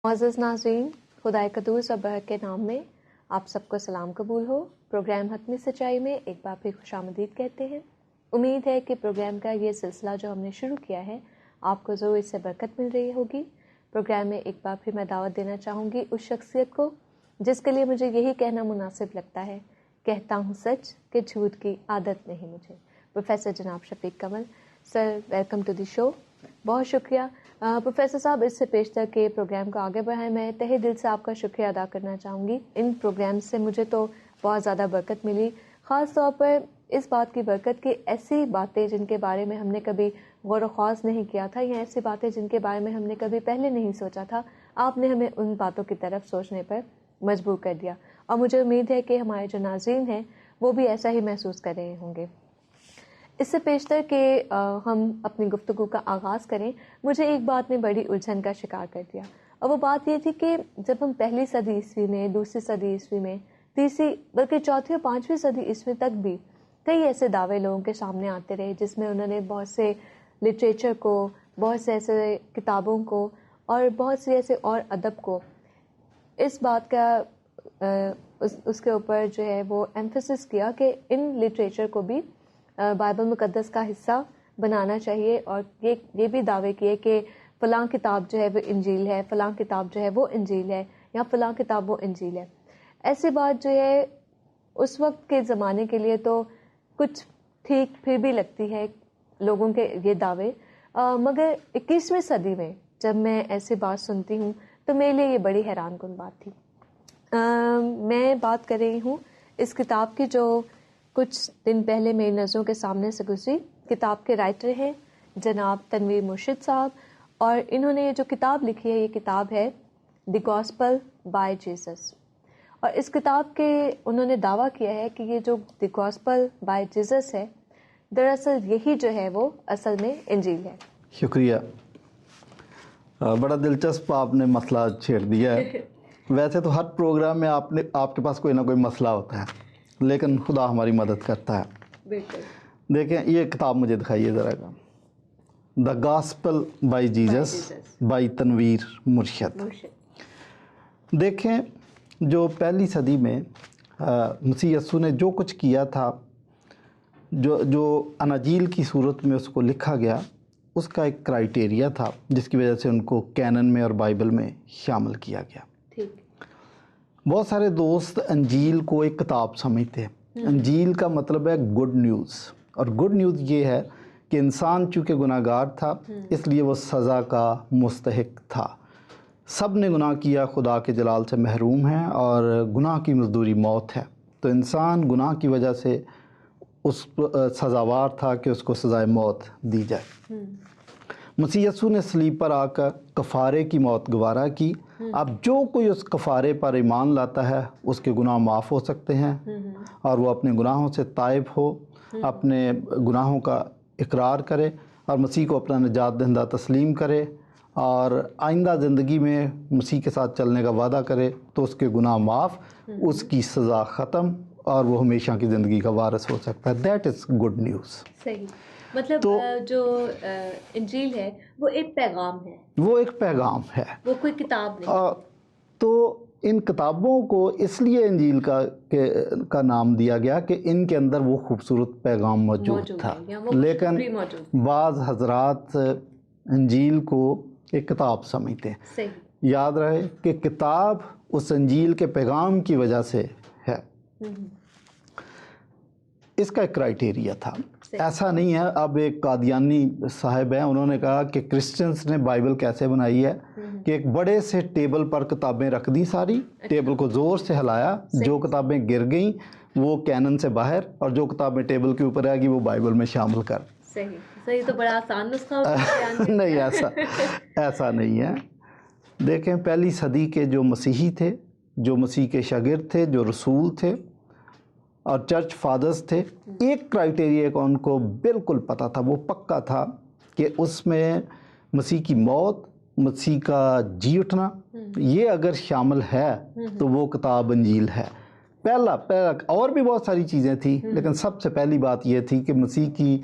معزز ناظرین، خدائے قدوس و برحق کے نام میں آپ سب کو سلام قبول ہو۔ پروگرام حتمی سچائی میں ایک بار پھر خوش آمدید کہتے ہیں۔ امید ہے کہ پروگرام کا یہ سلسلہ جو ہم نے شروع کیا ہے آپ کو ضرور اس سے برکت مل رہی ہوگی۔ پروگرام میں ایک بار پھر میں دعوت دینا چاہوں گی اس شخصیت کو جس کے لیے مجھے یہی کہنا مناسب لگتا ہے، کہتا ہوں سچ کہ جھوٹ کی عادت نہیں مجھے۔ پروفیسر جناب شفیق کمل سر، ویلکم ٹو دی شو۔ بہت شکریہ پروفیسر صاحب۔ اس سے پیشتر کے پروگرام کو آگے بڑھائیں، میں تہہ دل سے آپ کا شکریہ ادا کرنا چاہوں گی۔ ان پروگرام سے مجھے تو بہت زیادہ برکت ملی، خاص طور پر اس بات کی برکت کہ ایسی باتیں جن کے بارے میں ہم نے کبھی غور و خوض نہیں کیا تھا، یا ایسی باتیں جن کے بارے میں ہم نے کبھی پہلے نہیں سوچا تھا، آپ نے ہمیں ان باتوں کی طرف سوچنے پر مجبور کر دیا، اور مجھے امید ہے کہ ہمارے جو ناظرین ہیں وہ بھی ایسا ہی محسوس کر رہے ہوں گے۔ اس سے پیشتر کہ ہم اپنی گفتگو کا آغاز کریں، مجھے ایک بات نے بڑی الجھن کا شکار کر دیا، اور وہ بات یہ تھی کہ جب ہم پہلی صدی عیسوی میں، دوسری صدی عیسوی میں، تیسری بلکہ چوتھی اور پانچویں صدی عیسوی تک بھی کئی ایسے دعوے لوگوں کے سامنے آتے رہے جس میں انہوں نے بہت سے لٹریچر کو، بہت سے ایسے کتابوں کو اور بہت سے ایسے اور ادب کو اس بات کا اس کے اوپر جو ہے وہ ایمفیسس کیا کہ ان لٹریچر کو بھی بائبل مقدس کا حصہ بنانا چاہیے، اور یہ بھی دعوے کیے کہ فلاں کتاب جو ہے وہ انجیل ہے، فلاں کتاب جو ہے وہ انجیل ہے، یا فلاں کتاب وہ انجیل ہے۔ ایسی بات جو ہے اس وقت کے زمانے کے لیے تو کچھ ٹھیک پھر بھی لگتی ہے لوگوں کے یہ دعوے، مگر 21ویں صدی میں جب میں ایسی بات سنتی ہوں تو میرے لیے یہ بڑی حیران کن بات تھی۔ میں بات کر رہی ہوں اس کتاب کی جو کچھ دن پہلے میری نظروں کے سامنے سے گزری۔ کتاب کے رائٹر ہیں جناب تنویر مرشد صاحب، اور انہوں نے جو کتاب لکھی ہے یہ کتاب ہے دی گاسپل بائی جیسس، اور اس کتاب کے انہوں نے دعویٰ کیا ہے کہ یہ جو دی گاسپل بائی جیسس ہے دراصل یہی جو ہے وہ اصل میں انجیل ہے۔ شکریہ، بڑا دلچسپ آپ نے مسئلہ چھیڑ دیا ہے۔ ویسے تو ہر پروگرام میں آپ کے پاس کوئی نہ کوئی مسئلہ ہوتا ہے، لیکن خدا ہماری مدد کرتا ہے۔ بالکل۔ دیکھیں یہ کتاب مجھے دکھائیے ذرا کا، the gospel by Jesus by Tanvir Murshid. دیکھیں جو پہلی صدی میں مسیح یسوع نے جو کچھ کیا تھا، جو اناجیل کی صورت میں اس کو لکھا گیا، اس کا ایک کرائیٹیریا تھا جس کی وجہ سے ان کو کینن میں اور بائبل میں شامل کیا گیا۔ بہت سارے دوست انجیل کو ایک کتاب سمجھتے ہیں۔ انجیل کا مطلب ہے گڈ نیوز، اور گڈ نیوز یہ ہے کہ انسان چونکہ گناہ گار تھا اس لیے وہ سزا کا مستحق تھا۔ سب نے گناہ کیا، خدا کے جلال سے محروم ہیں، اور گناہ کی مزدوری موت ہے، تو انسان گناہ کی وجہ سے اس سزاوار تھا کہ اس کو سزائے موت دی جائے۔ مسیح یسوع نے صلیب پر آ کر کفارے کی موت گوارا کی۔ اب جو کوئی اس کفارے پر ایمان لاتا ہے اس کے گناہ معاف ہو سکتے ہیں، اور وہ اپنے گناہوں سے تائب ہو، اپنے گناہوں کا اقرار کرے اور مسیح کو اپنا نجات دہندہ تسلیم کرے، اور آئندہ زندگی میں مسیح کے ساتھ چلنے کا وعدہ کرے تو اس کے گناہ معاف، اس کی سزا ختم، اور وہ ہمیشہ کی زندگی کا وارث ہو سکتا ہے۔ That is good news. صحیح، مطلب جو انجیل ہے وہ ایک پیغام ہے، وہ ایک پیغام ہے، وہ کوئی کتاب نہیں۔ تو ان کتابوں کو اس لیے انجیل کا نام دیا گیا کہ ان کے اندر وہ خوبصورت پیغام موجود تھا، لیکن بعض حضرات انجیل کو ایک کتاب سمجھتے ہیں۔ صحیح۔ یاد رہے کہ کتاب اس انجیل کے پیغام کی وجہ سے ہے۔ اس کا ایک کرائیٹیریا تھا، ایسا نہیں ہے۔ اب ایک قادیانی صاحب ہیں، انہوں نے کہا کہ کرسچنز نے بائبل کیسے بنائی ہے کہ ایک بڑے سے ٹیبل پر کتابیں رکھ دی، ساری ٹیبل کو زور سے ہلایا، جو کتابیں گر گئیں وہ کینن سے باہر، اور جو کتابیں ٹیبل کے اوپر رہ گئی وہ بائبل میں شامل کر۔ صحیح، تو بڑا آسان نسخہ نہیں، ایسا نہیں ہے۔ دیکھیں پہلی صدی کے جو مسیحی تھے، جو مسیح کے شاگرد تھے، جو رسول تھے اور چرچ فادرز تھے، ایک کرائیٹیریا کا ان کو بالکل پتہ تھا، وہ پکا تھا کہ اس میں مسیح کی موت، مسیح کا جی اٹھنا، یہ اگر شامل ہے تو وہ کتاب انجیل ہے۔ پہلا اور بھی بہت ساری چیزیں تھیں، لیکن سب سے پہلی بات یہ تھی کہ مسیح کی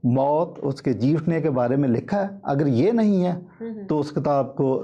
موت، اس کے جی اٹھنے کے بارے میں لکھا ہے۔ اگر یہ نہیں ہے تو اس کتاب کو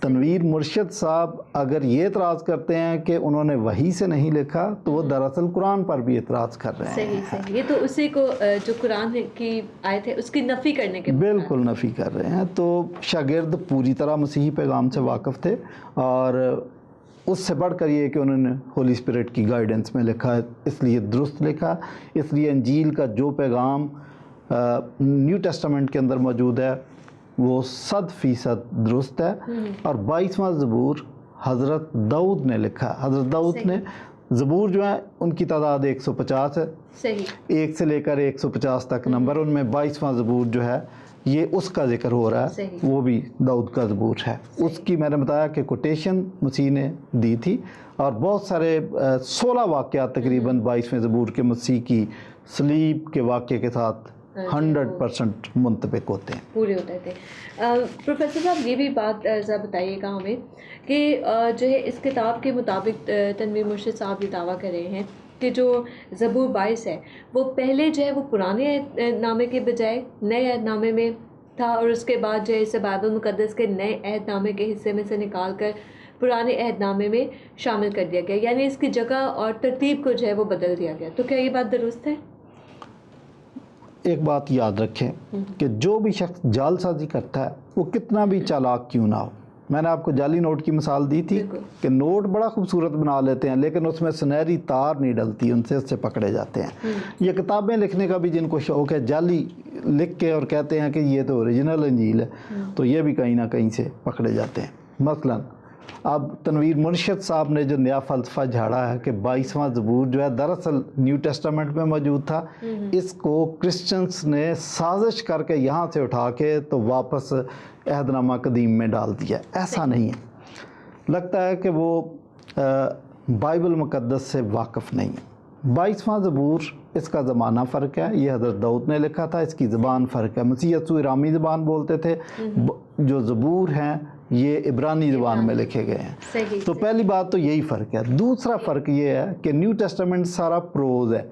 تنویر مرشد صاحب اگر یہ اعتراض کرتے ہیں کہ انہوں نے وحی سے نہیں لکھا تو وہ دراصل قرآن پر بھی اعتراض کر رہے ہیں. صحیح یہ تو اسی کو جو قرآن کی آیت ہے اس کی نفی کرنے کے بالکل نفی کر رہے ہیں. تو شاگرد پوری طرح مسیحی پیغام سے واقف تھے اور اس سے بڑھ کر یہ کہ انہوں نے ہولی اسپرٹ کی گائیڈنس میں لکھا ہے اس لیے درست لکھا. اس لیے انجیل کا جو پیغام نیو ٹیسٹامنٹ کے اندر موجود ہے وہ 100% درست ہے. اور 22واں زبور حضرت داؤد نے لکھا. حضرت داؤد نے زبور جو ہیں ان کی تعداد 150 ہے. صحیح 1 سے لے کر 150 تک نمبر. ان میں 22واں زبور جو ہے یہ اس کا ذکر ہو رہا ہے, وہ بھی داؤد کا زبور ہے. اس کی میں نے بتایا کہ کوٹیشن مسیح نے دی تھی اور بہت سارے 16 واقعات تقریباً 22ویں زبور کے مسیح کی صلیب کے واقعے کے ساتھ 100% منطبق ہوتے ہیں, پورے ہوتے تھے. پروفیسر صاحب یہ بھی بات ذرا بتائیے گا ہمیں کہ جو ہے اس کتاب کے مطابق تنویر مرشد صاحب یہ دعویٰ کر رہے ہیں کہ جو زبور 22 ہے وہ پہلے جو ہے وہ پرانے عہد نامے کے بجائے نئے عہد نامے میں تھا اور اس کے بعد جو ہے اسے بائبل مقدس کے نئے عہد نامے کے حصے میں سے نکال کر پرانے عہد نامے میں شامل کر دیا گیا, یعنی اس کی جگہ اور ترتیب کو جو ہے وہ بدل دیا گیا. تو کیا یہ بات درست ہے؟ ایک بات یاد رکھیں کہ جو بھی شخص جعل سازی کرتا ہے وہ کتنا بھی چالاک کیوں نہ ہو. میں نے آپ کو جعلی نوٹ کی مثال دی تھی کہ نوٹ بڑا خوبصورت بنا لیتے ہیں لیکن اس میں سنہری تار نہیں ڈلتی, ان سے اس سے پکڑے جاتے ہیں. یہ کتابیں لکھنے کا بھی جن کو شوق ہے جعلی لکھ کے اور کہتے ہیں کہ یہ تو اوریجنل انجیل ہے, تو یہ بھی کہیں نہ کہیں سے پکڑے جاتے ہیں. مثلاً اب تنویر مرشد صاحب نے جو نیا فلسفہ جھاڑا ہے کہ 22واں زبور جو ہے دراصل نیو ٹیسٹامنٹ میں موجود تھا, اس کو کرسچنس نے سازش کر کے یہاں سے اٹھا کے تو واپس عہد نامہ قدیم میں ڈال دیا. ایسا نہیں ہے. لگتا ہے کہ وہ بائبل مقدس سے واقف نہیں ہے. 22واں زبور اس کا زمانہ فرق ہے, یہ حضرت داؤد نے لکھا تھا, اس کی زبان فرق ہے. مسیح یسوع ارامی زبان بولتے تھے, جو زبور ہیں یہ عبرانی زبان میں لکھے گئے ہیں. تو پہلی بات تو یہی فرق ہے. دوسرا فرق یہ ہے کہ نیو ٹیسٹامنٹ سارا پروز ہے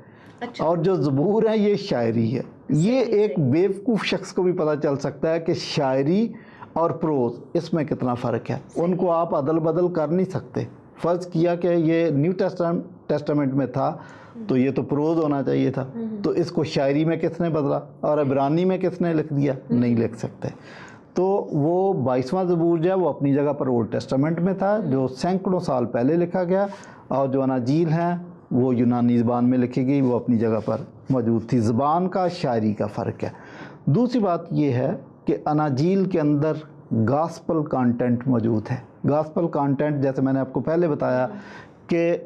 اور جو زبور ہیں یہ شاعری ہے. یہ ایک بیوقوف شخص کو بھی پتہ چل سکتا ہے کہ شاعری اور پروز اس میں کتنا فرق ہے. ان کو آپ عدل بدل کر نہیں سکتے. فرض کیا کہ یہ نیو ٹیسٹامنٹ میں تھا تو یہ تو پروز ہونا چاہیے تھا, تو اس کو شاعری میں کس نے بدلا اور عبرانی میں کس نے لکھ دیا؟ نہیں لکھ سکتے. تو وہ 22واں زبور جو ہے وہ اپنی جگہ پر اولڈ ٹیسٹامنٹ میں تھا جو سینکڑوں سال پہلے لکھا گیا, اور جو اناجیل ہیں وہ یونانی زبان میں لکھی گئی, وہ اپنی جگہ پر موجود تھی. زبان کا شاعری کا فرق ہے. دوسری بات یہ ہے کہ اناجیل کے اندر گاسپل کانٹینٹ موجود ہے. گاسپل کانٹینٹ جیسے میں نے آپ کو پہلے بتایا کہ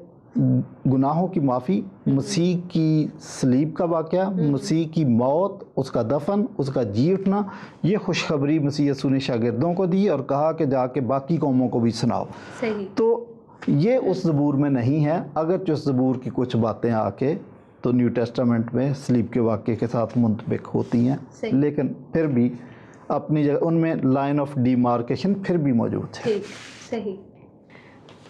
گناہوں کی معافی, مسیح کی صلیب کا واقعہ, مسیح کی موت, اس کا دفن, اس کا جی اٹھنا, یہ خوشخبری مسیح یسوع نے شاگردوں کو دی اور کہا کہ جا کے باقی قوموں کو بھی سناؤ. تو یہ اس زبور میں نہیں ہے, اگرچہ اس زبور کی کچھ باتیں آ کے تو نیو ٹیسٹامنٹ میں صلیب کے واقعے کے ساتھ منطبق ہوتی ہیں, لیکن پھر بھی اپنی جگہ ان میں لائن آف ڈی مارکیشن پھر بھی موجود ہے. صحیح.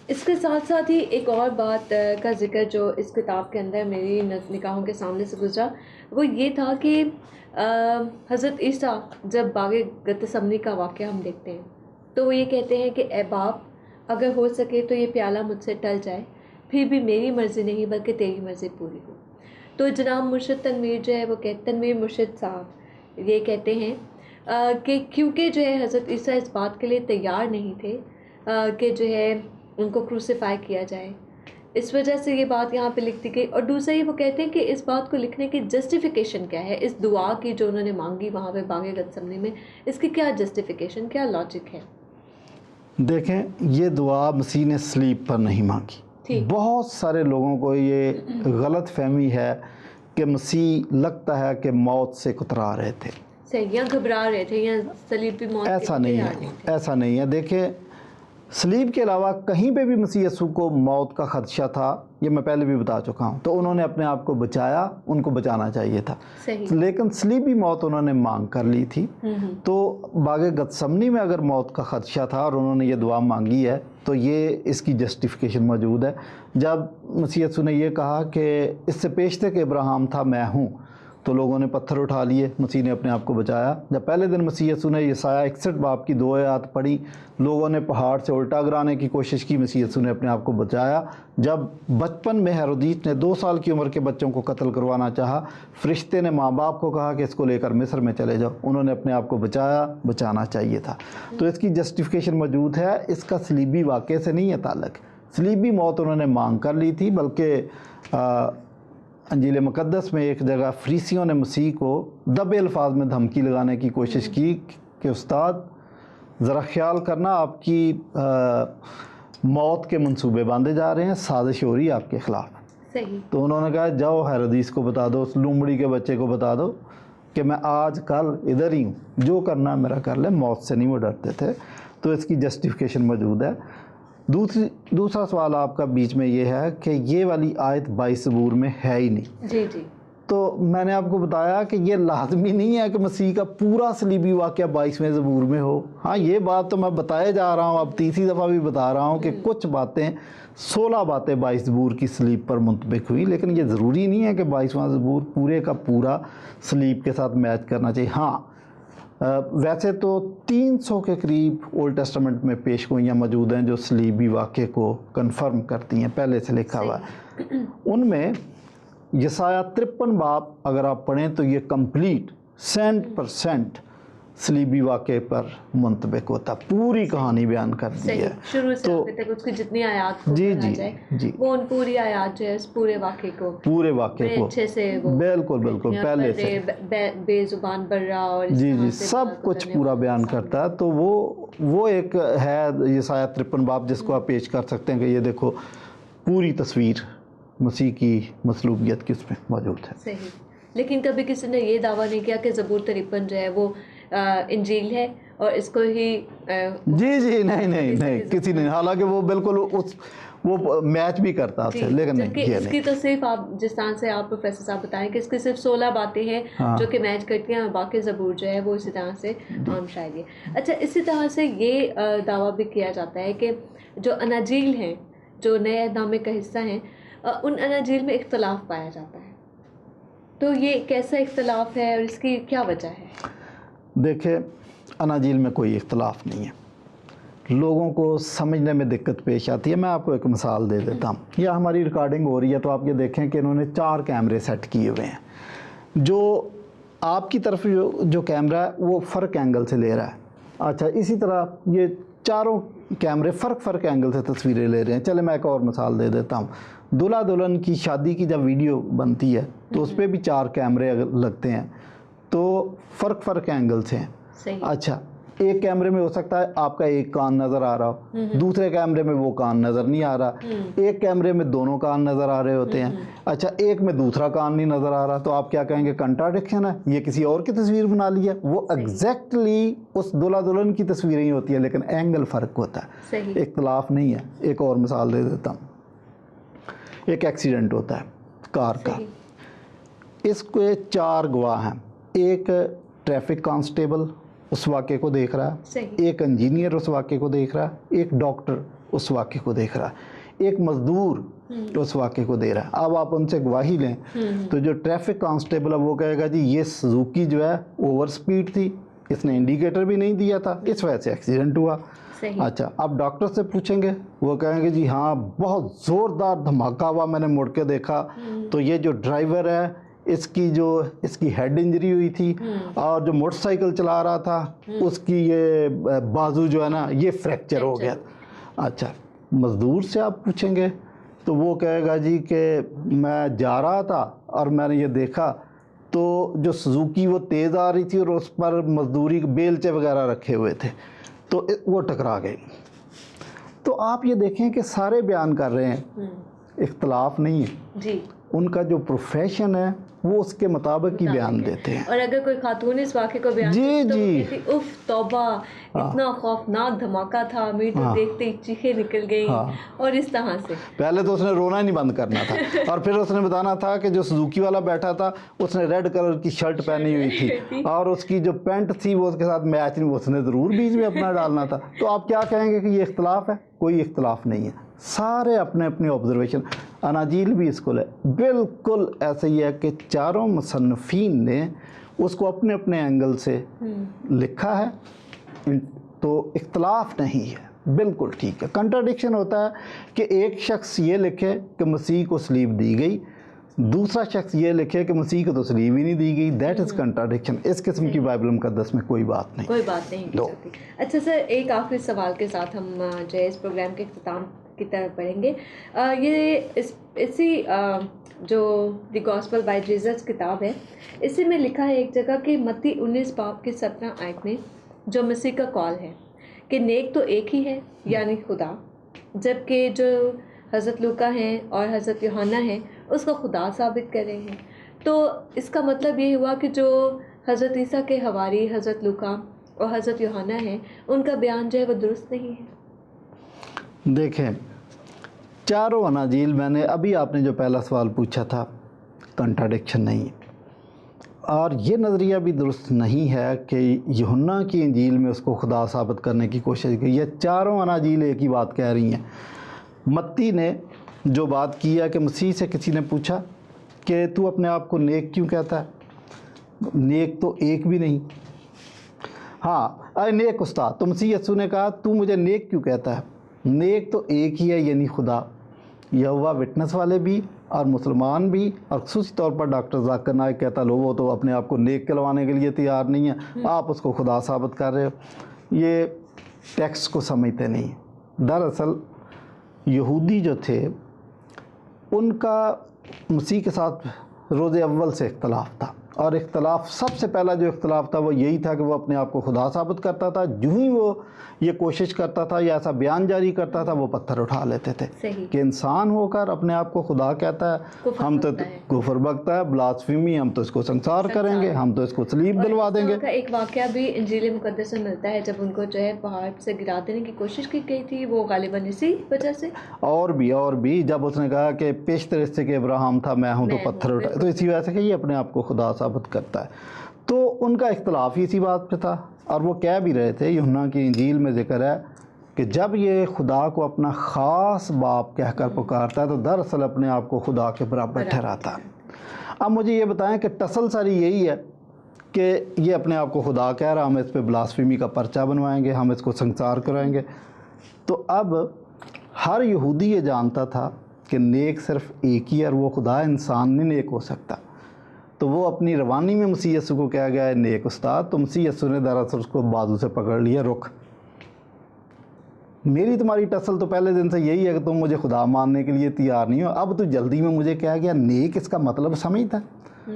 اس کے ساتھ ساتھ ہی ایک اور بات کا ذکر جو اس کتاب کے اندر میری نگاہوں کے سامنے سے گزرا وہ یہ تھا کہ حضرت عیسیٰ جب باغ گتسمنی کا واقعہ ہم دیکھتے ہیں تو وہ یہ کہتے ہیں کہ اے باپ اگر ہو سکے تو یہ پیالہ مجھ سے ٹل جائے, پھر بھی میری مرضی نہیں بلکہ تیری مرضی پوری ہو. تو جناب مرشد تنویر جو ہے وہ تنویر مرشد صاحب یہ کہتے ہیں کہ کیونکہ جو ہے حضرت عیسیٰ اس بات کے لیے تیار نہیں تھے کہ جو ہے ان کو کروسیفائی کیا جائے, اس وجہ سے یہ بات یہاں پہ لکھ دی گئی. اور دوسرا یہ وہ کہتے ہیں کہ اس بات کو لکھنے کی جسٹیفیکیشن کیا ہے, اس دعا کی جو انہوں نے مانگی وہاں پہ باغ گتسمنی میں, اس کی کیا جسٹیفیکیشن, کیا لاجک ہے؟ دیکھیں, یہ دعا مسیح نے صلیب پر نہیں مانگی. بہت سارے لوگوں کو یہ غلط فہمی ہے کہ مسیح لگتا ہے کہ موت سے کترا رہے تھے, یا گھبرا رہے تھے, یا صلیب کی موت. ایسا نہیں ہے, ایسا نہیں ہے. دیکھیں, صلیب کے علاوہ کہیں پہ بھی مسیح یسوع کو موت کا خدشہ تھا, یہ میں پہلے بھی بتا چکا ہوں, تو انہوں نے اپنے آپ کو بچایا, ان کو بچانا چاہیے تھا. لیکن صلیبی موت انہوں نے مانگ کر لی تھی. تو باغ گتسمنی میں اگر موت کا خدشہ تھا اور انہوں نے یہ دعا مانگی ہے تو یہ اس کی جسٹیفیکیشن موجود ہے. جب مسیح یسوع نے یہ کہا کہ اس سے پیشتر کہ ابراہیم تھا میں ہوں, تو لوگوں نے پتھر اٹھا لیے، مسیح نے اپنے آپ کو بچایا۔ جب پہلے دن مسیح یسوع نے یسایہ 61 باب کی 2 آیات پڑھی، لوگوں نے پہاڑ سے الٹا گرانے کی کوشش کی، مسیح یسوع نے اپنے آپ کو بچایا۔ جب بچپن میں ہیرودیس نے 2 سال کی عمر کے بچوں کو قتل کروانا چاہا، فرشتے نے ماں باپ کو کہا کہ اس کو لے کر مصر میں چلے جاؤ، انہوں نے اپنے آپ کو بچایا، بچانا چاہیے تھا۔ تو اس کی جسٹیفیکیشن موجود ہے، اس کا صلیبی واقعے سے نہیں ہے تعلق۔ صلیبی موت انہوں نے مانگ کر لی تھی، بلکہ انجیل مقدس میں ایک جگہ فریسیوں نے مسیح کو دبے الفاظ میں دھمکی لگانے کی کوشش کی کہ استاد ذرا خیال کرنا، آپ کی موت کے منصوبے باندھے جا رہے ہیں، سازش ہو رہی ہے آپ کے خلاف۔ صحیح۔ تو انہوں نے کہا جاؤ ہیرودیس کو بتا دو، اس لومڑی کے بچے کو بتا دو کہ میں آج کل ادھر ہی ہوں، جو کرنا میرا کر لے، موت سے نہیں وہ ڈرتے تھے۔ تو اس کی جسٹیفیکیشن موجود ہے۔ دوسرا سوال آپ کا بیچ میں یہ ہے کہ یہ والی آیت 22 زبور میں ہے ہی نہیں۔ جی جی۔ تو میں نے آپ کو بتایا کہ یہ لازمی نہیں ہے کہ مسیح کا پورا صلیبی واقعہ 22ویں زبور میں ہو۔ ہاں یہ بات تو میں بتائے جا رہا ہوں، اب تیسری دفعہ بھی بتا رہا ہوں کہ کچھ باتیں 16 باتیں 22 زبور کی صلیب پر منطبق ہوئی، لیکن یہ ضروری نہیں ہے کہ 22واں زبور پورے کا پورا صلیب کے ساتھ میچ کرنا چاہیے۔ ہاں ویسے تو 300 کے قریب اولڈ ٹیسٹمنٹ میں پیش گوئیاں موجود ہیں جو صلیبی واقعے کو کنفرم کرتی ہیں، پہلے سے لکھا ہوا ہے۔ ان میں یسایہ 53 باب اگر آپ پڑھیں تو یہ کمپلیٹ 100% صلیبی واقعے پر منطبق ہوتا، پوری کہانی بیان کر دی ہے شروع سے آخر تک، اس کی جتنی آیات کو پڑھا جائے وہ ان پوری آیات جو ہے اس پورے واقعے کو اچھے سے بالکل پہلے سے بے زبان برا اور جی سب کچھ پورا بیان کرتا ہے۔ تو وہ ایک ہے یسایہ 53 باب جس کو آپ پیش کر سکتے ہیں کہ یہ دیکھو پوری تصویر مسیح کی مصلوبیت کی اس میں موجود ہے۔ صحیح۔ لیکن کبھی کسی نے یہ دعویٰ نہیں کیا کہ زبور 53 جو ہے وہ انجیل ہے اور اس کو ہی جی نہیں کسی نے، حالانکہ وہ بالکل وہ میچ بھی کرتا تھا، لیکن اس کی تو صرف آپ جس طرح سے آپ پروفیسر صاحب بتائیں کہ اس کی صرف 16 باتیں ہیں جو کہ میچ کرتی ہیں، باقی زبور جو ہے وہ اسی طرح سے عام شاعری ہے۔ اچھا، اسی طرح سے یہ دعویٰ بھی کیا جاتا ہے کہ جو اناجیل ہیں، جو نئے نامے کا حصہ ہیں، ان اناجیل میں اختلاف پایا جاتا ہے۔ تو یہ کیسا اختلاف ہے اور اس کی کیا وجہ ہے؟ دیکھیں، اناجیل میں کوئی اختلاف نہیں ہے، لوگوں کو سمجھنے میں دقت پیش آتی ہے۔ میں آپ کو ایک مثال دے دیتا ہوں۔ یہ ہماری ریکارڈنگ ہو رہی ہے تو آپ یہ دیکھیں کہ انہوں نے 4 کیمرے سیٹ کیے ہوئے ہیں۔ جو آپ کی طرف جو کیمرہ ہے وہ فرق اینگل سے لے رہا ہے۔ اچھا، اسی طرح یہ چاروں کیمرے فرق اینگل سے تصویریں لے رہے ہیں۔ چلے میں ایک اور مثال دے دیتا ہوں۔ دلہا دلہن کی شادی کی جب ویڈیو بنتی ہے تو اس پہ بھی 4 کیمرے لگتے ہیں، تو فرق اینگل سے ہیں۔ اچھا، ایک کیمرے میں ہو سکتا ہے آپ کا ایک کان نظر آ رہا ہو، دوسرے کیمرے میں وہ کان نظر نہیں آ رہا، ایک کیمرے میں دونوں کان نظر آ رہے ہوتے ہیں۔ اچھا، ایک میں دوسرا کان نہیں نظر آ رہا، تو آپ کیا کہیں گے؟ کنٹراڈکشن ہے، یہ کسی اور کی تصویر بنا لی ہے۔ وہ ایگزیکٹلی اس دلہا دلہن کی تصویریں ہی ہوتی ہیں، لیکن اینگل فرق ہوتا ہے، اختلاف نہیں ہے۔ ایک اور مثال دے دیتا ہوں۔ ایک ایکسیڈنٹ ہوتا ہے کار کا، اس کو 4 گواہ ہیں، ایک ٹریفک کانسٹیبل اس واقعے کو دیکھ رہا ہے، ایک انجینئر اس واقعے کو دیکھ رہا ہے، ایک ڈاکٹر اس واقعے کو دیکھ رہا ہے، ایک مزدور اس واقعے کو دے رہا ہے۔ اب آپ ان سے گواہی لیں تو جو ٹریفک کانسٹیبل ہے وہ کہے گا جی یہ سزوکی جو ہے اوور سپیڈ تھی، اس نے انڈیکیٹر بھی نہیں دیا تھا، اس وجہ سے ایکسیڈنٹ ہوا۔ اچھا، آپ ڈاکٹر سے پوچھیں گے، وہ کہیں گے جی ہاں بہت زوردار دھماکہ ہوا، میں نے مڑ کے دیکھا تو یہ جو ڈرائیور ہے اس کی ہیڈ انجری ہوئی تھی، اور جو موٹر سائیکل چلا رہا تھا اس کی یہ بازو جو ہے نا یہ فریکچر ہو گیا۔ اچھا، مزدور سے آپ پوچھیں گے تو وہ کہے گا جی کہ میں جا رہا تھا اور میں نے یہ دیکھا تو جو سزوکی وہ تیز آ رہی تھی اور اس پر مزدوری بیلچے وغیرہ رکھے ہوئے تھے تو وہ ٹکرا گئی۔ تو آپ یہ دیکھیں کہ سارے بیان کر رہے ہیں، اختلاف نہیں ہے جی، ان کا جو پروفیشن ہے وہ اس کے مطابق ہی بیان دیتے ہیں۔ اور اگر کوئی خاتون اس واقعے کو بیان کرتی تو وہ کہتی اف توبہ، اتنا خوفناک دھماکہ تھا، میری تو دیکھتے ہی چیخیں نکل گئیں، اور اس طرح سے پہلے تو اس نے رونا ہی نہیں بند کرنا تھا، اور پھر اس نے بتانا تھا کہ جو سزوکی والا بیٹھا تھا اس نے ریڈ کلر کی شرٹ پہنی ہوئی تھی اور اس کی جو پینٹ تھی وہ اس کے ساتھ میچ نہیں، اس نے ضرور بیچ میں اپنا ڈالنا تھا۔ تو آپ کیا کہیں گے کہ یہ اختلاف ہے؟ کوئی اختلاف نہیں ہے, سارے اپنے اپنے آبزرویشن. اناجیل بھی اسکول ہے, بالکل ایسا ہی ہے کہ چاروں مصنفین نے اس کو اپنے اپنے اینگل سے لکھا ہے, تو اختلاف نہیں ہے, بالکل ٹھیک ہے. کنٹراڈکشن ہوتا ہے کہ ایک شخص یہ لکھے کہ مسیح کو صلیب دی گئی, دوسرا شخص یہ لکھے کہ مسیح کو تو صلیب ہی نہیں دی گئی. That is contradiction. اس قسم کی بائبل مقدس میں کوئی بات نہیں, کوئی بات نہیں کی جاتی. اچھا سر, ایک آخری سوال کے ساتھ ہم جو ہے اس پروگرام کے اختتام کی طرف بڑھیں گے. یہ اسی جو دی گاسپل بائی جیزس کتاب ہے, اسی میں لکھا ہے ایک جگہ کہ متی 19 باب کی 17 آیت میں جو مسیح کا کال ہے کہ نیک تو ایک ہی ہے یعنی خدا, جبکہ جو حضرت لوکا ہیں اور حضرت یوحنا ہیں اس کو خدا ثابت کر رہے ہیں. تو اس کا مطلب یہ ہوا کہ جو حضرت عیسیٰ کے حواری حضرت لوکا اور حضرت یوحنا ہیں ان کا بیان جو ہے وہ درست نہیں ہے. دیکھیں, چاروں اناجیل, میں نے ابھی آپ نے جو پہلا سوال پوچھا تھا, کنٹراڈکشن نہیں ہے, اور یہ نظریہ بھی درست نہیں ہے کہ یوحنا کی انجیل میں اس کو خدا ثابت کرنے کی کوشش کی. یہ چاروں اناجیل ایک ہی بات کہہ رہی ہیں. متی نے جو بات کی ہے کہ مسیح سے کسی نے پوچھا کہ تو اپنے آپ کو نیک کیوں کہتا ہے, نیک تو ایک بھی نہیں. ہاں, اے نیک استاد, تو مسیح یسوع نے کہا تو مجھے نیک کیوں کہتا ہے, نیک تو ایک ہی ہے یعنی خدا. یہوہ وٹنس والے بھی اور مسلمان بھی, اور خصوصی طور پر ڈاکٹر ذاکر نائک کہتا لو وہ تو اپنے آپ کو نیک کہلوانے کے لیے تیار نہیں ہے, آپ اس کو خدا ثابت کر رہے ہو. یہ ٹیکسٹ کو سمجھتے نہیں. دراصل یہودی جو تھے ان کا مسیح کے ساتھ روز اول سے اختلاف تھا, اور اختلاف سب سے پہلا جو اختلاف تھا وہ یہی تھا کہ وہ اپنے آپ کو خدا ثابت کرتا تھا. جو ہی وہ یہ کوشش کرتا تھا یا ایسا بیان جاری کرتا تھا وہ پتھر اٹھا لیتے تھے کہ انسان ہو کر اپنے آپ کو خدا کہتا ہے, ہم تو کفر بکتا ہے, بلاسفیمی, ہم تو اس کو سنسار کریں گے, ہم تو اس کو صلیب دلوا دیں گے. ایک واقعہ بھی انجیل مقدس میں ملتا ہے جب ان کو جو ہے پہاڑ سے گرا دینے کی کوشش کی گئی تھی, وہ غالباً اسی وجہ سے. اور بھی جب اس نے کہا کہ پیشتر رشتے کے ابراہیم تھا, میں ہوں تو پتھر اٹھا, تو اسی وجہ سے کہ یہ اپنے آپ کو خدا ثابت کرتا ہے. تو ان کا اختلاف ہی اسی بات پہ تھا, اور وہ کہہ بھی رہے تھے. یوحنا کی انجیل میں ذکر ہے کہ جب یہ خدا کو اپنا خاص باپ کہہ کر پکارتا ہے تو دراصل اپنے آپ کو خدا کے برابر ٹھہراتا ہے. اب مجھے یہ بتائیں کہ ٹسل ساری یہی ہے کہ یہ اپنے آپ کو خدا کہہ رہا, ہم اس پہ بلاسفیمی کا پرچہ بنوائیں گے, ہم اس کو سنسار کرائیں گے. تو اب ہر یہودی یہ جانتا تھا کہ نیک صرف ایک ہی ہے, اور وہ خدا, انسان نہیں نیک ہو سکتا. تو وہ اپنی روانی میں مسیح یسوع کو کہا گیا ہے نیک استاد, تو مسیح یسوع نے دراصل اس کو بازو سے پکڑ لیا, رک, میری تمہاری ٹسل تو پہلے دن سے یہی ہے کہ تم مجھے خدا ماننے کے لیے تیار نہیں ہو, اب تو جلدی میں مجھے کہا گیا نیک, اس کا مطلب سمجھتا.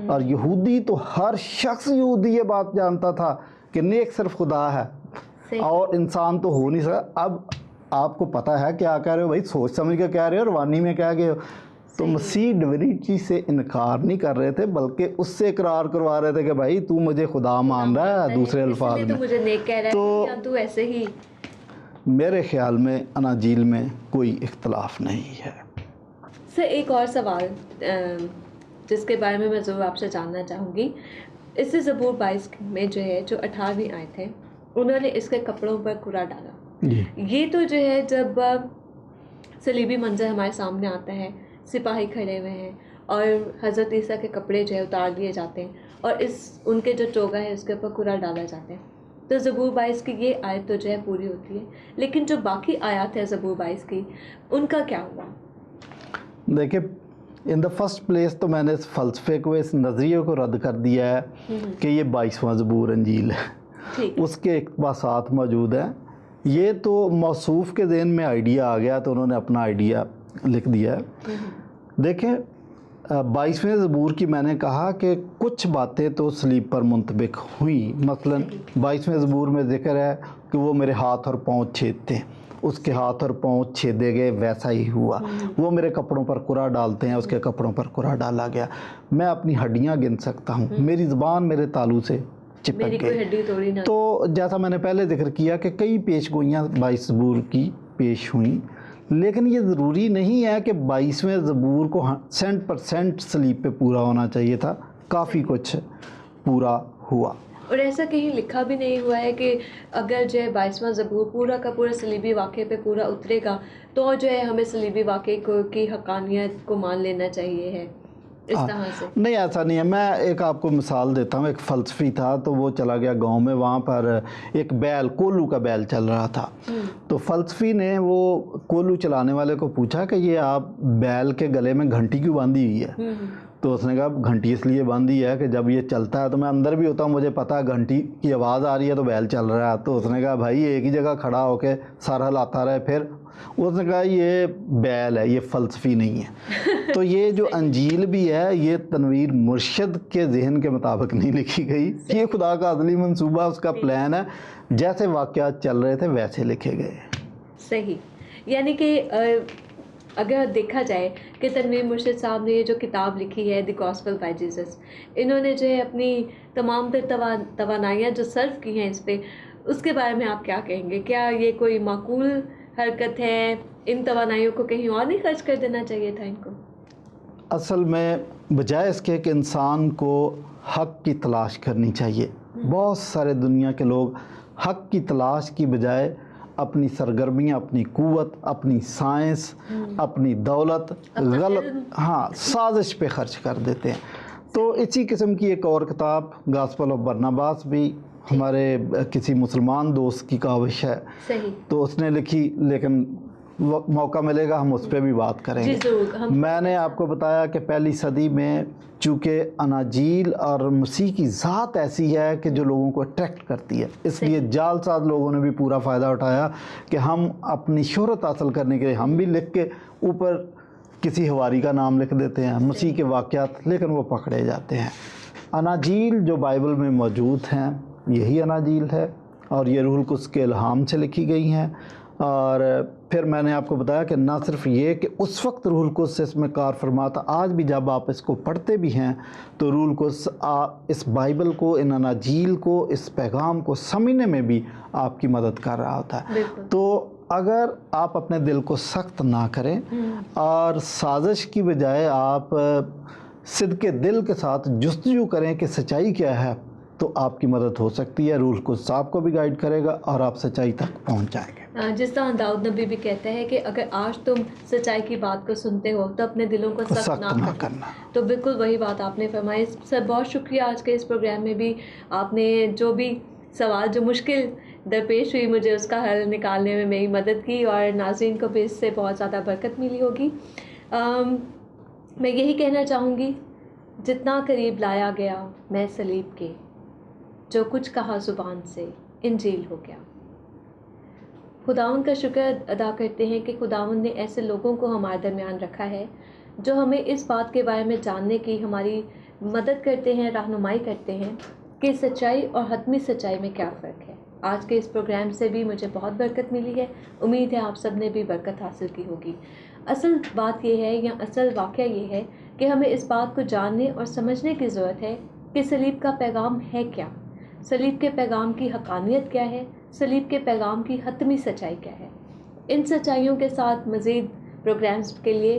اور یہودی تو ہر شخص یہودی یہ بات جانتا تھا کہ نیک صرف خدا ہے اور انسان تو ہو نہیں سکتا. اب آپ کو پتہ ہے کیا کہہ رہے ہو بھائی, سوچ سمجھ کے کہہ رہے ہو, روانی میں کہہ گئے ہو. تو مسیح ڈیوینٹی سے انکار نہیں کر رہے تھے بلکہ اس سے اقرار کروا رہے تھے کہ بھائی تو مجھے خدا مان رہا ہے, دوسرے الفاظ میں. تو ایسے ہی میرے خیال میں اناجیل میں کوئی اختلاف نہیں ہے. سر ایک اور سوال جس کے بارے میں ضرور آپ سے جاننا چاہوں گی. اس سے زبور 22 میں جو ہے جو 18ویں آیت ہے, انہوں نے اس کے کپڑوں پر کوڑا ڈالا. یہ تو جو ہے جب صلیبی منظر ہمارے سامنے آتا ہے, سپاہی کھڑے ہوئے ہیں اور حضرت عیسیٰ کے کپڑے جو ہے اتار لیے جاتے ہیں اور ان کے جو چوگا ہے اس کے اوپر کوڑا ڈالا جاتا ہے. تو زبور 22 کی یہ آیت تو جو ہے پوری ہوتی ہے, لیکن جو باقی آیات ہے زبور 22 کی ان کا کیا ہوا؟ دیکھیں, ان دا فرسٹ پلیس تو میں نے اس فلسفے کو, اس نظریے کو رد کر دیا ہے کہ یہ 22واں زبور انجیل ہے, اس کے اقتباسات موجود ہیں. یہ تو موصوف کے ذہن میں آئیڈیا آ گیا تو انہوں نے اپنا آئیڈیا لکھ دیا ہے. دیکھیں 22ویں زبور کی میں نے کہا کہ کچھ باتیں تو صلیب پر منطبق ہوئی. مثلا 22ویں زبور میں ذکر ہے کہ وہ میرے ہاتھ اور پاؤں چھیدتے ہیں, اس کے ہاتھ اور پاؤں چھیدے گئے, ویسا ہی ہوا. وہ میرے کپڑوں پر کوڑا ڈالتے ہیں, اس کے کپڑوں پر کوڑا ڈالا گیا. میں اپنی ہڈیاں گن سکتا ہوں, میری زبان میرے تالو سے چپک گئی. تو جیسا میں نے پہلے ذکر کیا کہ کئی پیش گوئیاں 22 زبور کی پیش ہوئیں, لیکن یہ ضروری نہیں ہے کہ 22ویں زبور کو 100% صلیب پہ پورا ہونا چاہیے تھا. کافی کچھ پورا ہوا. اور ایسا کہیں لکھا بھی نہیں ہوا ہے کہ اگر جو ہے 22واں زبور پورا کا پورا صلیبی واقعے پہ پورا اترے گا تو جو ہے ہمیں صلیبی واقعے کی حقانیت کو مان لینا چاہیے ہے اس طرح سے؟ نہیں، ایسا نہیں ہے. میں ایک آپ کو مثال دیتا ہوں. ایک فلسفی تھا تو وہ چلا گیا گاؤں میں، وہاں پر ایک بیل، کولو کا بیل چل رہا تھا. تو فلسفی نے وہ کولو چلانے والے کو پوچھا کہ یہ آپ بیل کے گلے میں گھنٹی کیوں باندھی ہوئی ہے؟ تو اس نے کہا گھنٹی اس لیے باندھی ہے کہ جب یہ چلتا ہے تو میں اندر بھی ہوتا ہوں، مجھے پتا ہے گھنٹی کی آواز آ رہی ہے تو بیل چل رہا ہے. تو اس نے کہا بھائی ایک ہی جگہ کھڑا ہو کے سر ہلاتا رہے. پھر اس نے کہا یہ بیل ہے، یہ فلسفی نہیں ہے. تو یہ جو انجیل بھی ہے یہ تنویر مرشد کے ذہن کے مطابق نہیں لکھی گئی. یہ خدا کا ازلی منصوبہ، اس کا پلان ہے. جیسے واقعات چل رہے تھے ویسے لکھے گئے. صحیح. یعنی کہ اگر دیکھا جائے کہ تنویر مرشد صاحب نے یہ جو کتاب لکھی ہے دی گاسپل بائی جیزس، انہوں نے جو ہے اپنی تمام تر توانائیاں جو صرف کی ہیں اس پہ، اس کے بارے میں آپ کیا کہیں گے؟ کیا یہ کوئی معقول حرکت ہے؟ ان توانائیوں کو کہیں اور نہیں خرچ کر دینا چاہیے تھا ان کو؟ اصل میں بجائے اس کے کہ انسان کو حق کی تلاش کرنی چاہیے، بہت سارے دنیا کے لوگ حق کی تلاش کی بجائے اپنی سرگرمیاں، اپنی قوت، اپنی سائنس، اپنی دولت غلط سازش پہ خرچ کر دیتے ہیں. تو اسی قسم کی ایک اور کتاب گاسپل آف برناباس بھی ہمارے کسی مسلمان دوست کی کاوش ہے. تو اس نے لکھی، لیکن موقع ملے گا ہم اس پہ بھی بات کریں گے. میں نے آپ کو بتایا کہ پہلی صدی میں چونکہ اناجیل اور مسیح کی ذات ایسی ہے کہ جو لوگوں کو اٹریکٹ کرتی ہے، اس لیے جعل ساز لوگوں نے بھی پورا فائدہ اٹھایا کہ ہم اپنی شہرت حاصل کرنے کے لیے ہم بھی لکھ کے اوپر کسی حواری کا نام لکھ دیتے ہیں، مسیح کے واقعات، لیکن وہ پکڑے جاتے ہیں. اناجیل جو بائبل میں موجود ہیں یہی اناجیل ہے اور یہ روح القدس کے الہام سے لکھی گئی ہیں. اور پھر میں نے آپ کو بتایا کہ نہ صرف یہ کہ اس وقت روح القدس اس میں کار فرما تھا، آج بھی جب آپ اس کو پڑھتے بھی ہیں تو روح القدس اس بائبل کو، ان اناجیل کو، اس پیغام کو سمجھنے میں بھی آپ کی مدد کر رہا ہوتا ہے. تو اگر آپ اپنے دل کو سخت نہ کریں اور سازش کی بجائے آپ صدق دل کے ساتھ جستجو کریں کہ سچائی کیا ہے، تو آپ کی مدد ہو سکتی ہے. روح القدس آپ کو بھی گائیڈ کرے گا اور آپ سچائی تک پہنچ جائیں گے. جس طرح داؤد نبی بھی کہتا ہے کہ اگر آج تم سچائی کی بات کو سنتے ہو تو اپنے دلوں کو سخت نہ کرنا. تو بالکل وہی بات آپ نے فرمائی. سر بہت شکریہ. آج کے اس پروگرام میں بھی آپ نے جو بھی سوال جو مشکل درپیش ہوئی مجھے اس کا حل نکالنے میں میری مدد کی، اور ناظرین کو بھی اس سے بہت زیادہ برکت ملی ہوگی. میں یہی کہنا چاہوں گی، جتنا قریب لایا گیا میں صلیب کے، جو کچھ کہا زبان سے انجیل ہو گیا. خداوند کا شکر ادا کرتے ہیں کہ خداوند نے ایسے لوگوں کو ہمارے درمیان رکھا ہے جو ہمیں اس بات کے بارے میں جاننے کی ہماری مدد کرتے ہیں، رہنمائی کرتے ہیں کہ سچائی اور حتمی سچائی میں کیا فرق ہے. آج کے اس پروگرام سے بھی مجھے بہت برکت ملی ہے. امید ہے آپ سب نے بھی برکت حاصل کی ہوگی. اصل بات یہ ہے، یا اصل واقعہ یہ ہے کہ ہمیں اس بات کو جاننے اور سمجھنے کی ضرورت ہے کہ صلیب کا پیغام ہے کیا، صلیب کے پیغام کی حقانیت کیا ہے، صلیب کے پیغام کی حتمی سچائی کیا ہے. ان سچائیوں کے ساتھ مزید پروگرامز کے لیے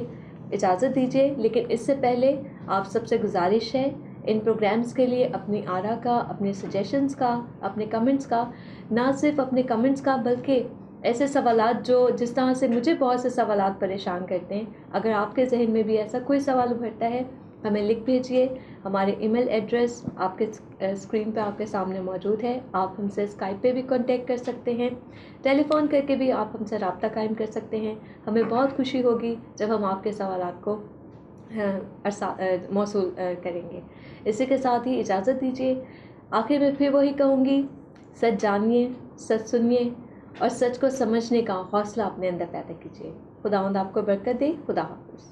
اجازت دیجیے، لیکن اس سے پہلے آپ سب سے گزارش ہے ان پروگرامز کے لیے اپنی آرا کا، اپنے سجیشنز کا، اپنے کمنٹس کا، نہ صرف اپنے کمنٹس کا بلکہ ایسے سوالات جو جس طرح سے مجھے بہت سے سوالات پریشان کرتے ہیں، اگر آپ کے ذہن میں بھی ایسا کوئی سوال ابھرتا ہے ہمیں لکھ بھیجیے. ہمارے ای میل ایڈریس آپ کے اسکرین پہ آپ کے سامنے موجود ہے. آپ ہم سے اسکائپ پہ بھی کانٹیکٹ کر سکتے ہیں، ٹیلی فون کر کے بھی آپ ہم سے رابطہ قائم کر سکتے ہیں. ہمیں بہت خوشی ہوگی جب ہم آپ کے سوالات کو موصول کریں گے. اسی کے ساتھ ہی اجازت دیجیے. آخر میں پھر وہی کہوں گی، سچ جانیے، سچ سنیے اور سچ کو سمجھنے کا حوصلہ اپنے اندر پیدا کیجیے. خداوند آپ کو برکت دے. خدا حافظ.